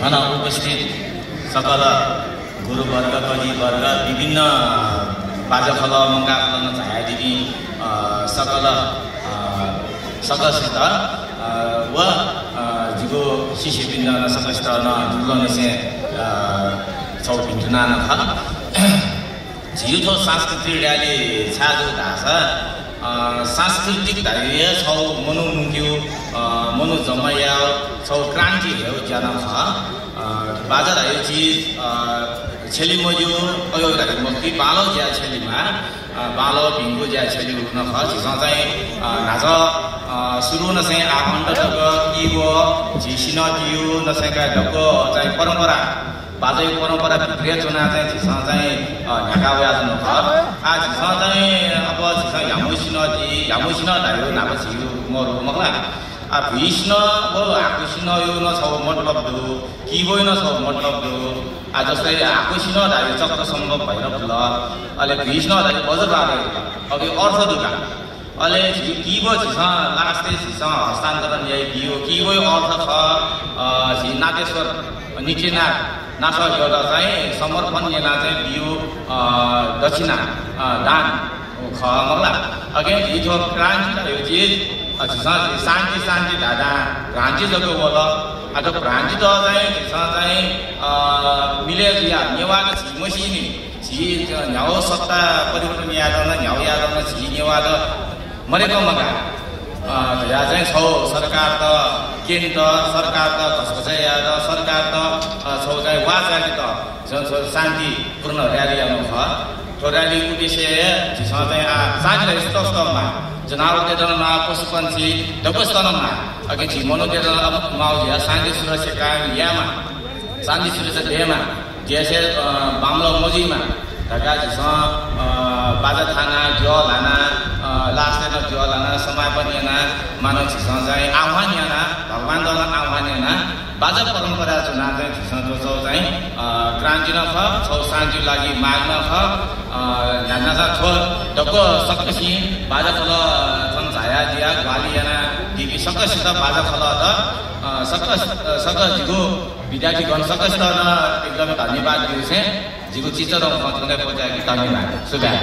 धन उपस्थित सकल गुरुवर्ग कविवर्ग विभिन्न बाजखल मंगाखल झायादिनी सकल सकसित व जिगो शिष्यवृन्द न सकस्त न जुलन से छौ भिन्टुना न ख जियुथो सांस्कृतिक र्याली छाजु धास सांस्कृतिक धार्य छौ मनुमुग्यो मनु जमया छौ क्रान्ति हेउ ज्यान ख बाजा धायो चीज छेली मजु अयो धायो मक्ति बालो ज्या छेलीमा बालो भिंगु ज्या छेली न ख जिसा चाहिँ नाच सुरु नसे आखण्ड दग किवो झिसिन दियो नसेका दग चाहिँ परम्परा बाजै परम्परा भित्रिया चुना चाहिँ झिसा चाहिँ ढाकाव्या जन ख आ झिसा चाहिँ अब झिसा यामुसिन धायो नाम छियो मरु मगला आ भीष्ण वो आकुसिन यो न छ मतलब दो किवो न छ मतलब दो आ जस्तै आकुसिन धायो चक्र सम्भव भएर फुल अहिले भीष्ण धायो बज्रबाद अघि अर्थ दुका अहिले किवो झिसा लास्टै झिसा हस्तान्तरण ल्याइ दियो किवो अर्थ छ झि नागेश्वर निचेनाथ नाथ गर्दा चाहिँ समर्पण yana चाहिँ दियो दक्षिणा दान ख मगला अगे इथो क्रान्ति धायो चीज शान्ति दादा भ्रान्ति जग्गो बोल आज भ्रान्ति त चाहिँ चाहिँ मिले या नेवाग छिमसिनी छि न्याउ सत्ता परिवर्तन यादन न्याउ यादन छि नेवाग मरेको मगा या चाहिँ छौ सरकार त केन्द्र सरकार त कसकसै याद सरकार त छौ चाहिँ वाचाली त शान्ति पूर्ण र्याली आउनु छ त्यो र्याली उद्देश्य जिसा चाहिँ शान्ति स्तरमा जनावर देदनमा पशुपन्छी डबस्तनमा अघि झिमनो देदन माउजिया शान्ति सुरक्षा कायम यामा शान्ति सुरक्षा देमा जैसे बामलो मजिमा ढाका जिसा बाजा थाना जो लाना लास्ट न जो लाना समापन याना मानव जिसा चाहिँ आह्वान याना भगवान द्वारा आह्वान याना बाजा परम्परा चुना चाहिँ जिसा जो चाहिँ क्रान्ति न ख छौ शान्ति लागि माग न ख नाचा छ डको सकसी बाजा खल छन झाया दिया ग्वाली याना दिदी सकसित बाजा खल त सक जिगो विद्यार्थी गण सकसित न एकदमै धन्यवाद दिउ छे जिगो चित्र र फतले पजाकी धन्यवाद सुबह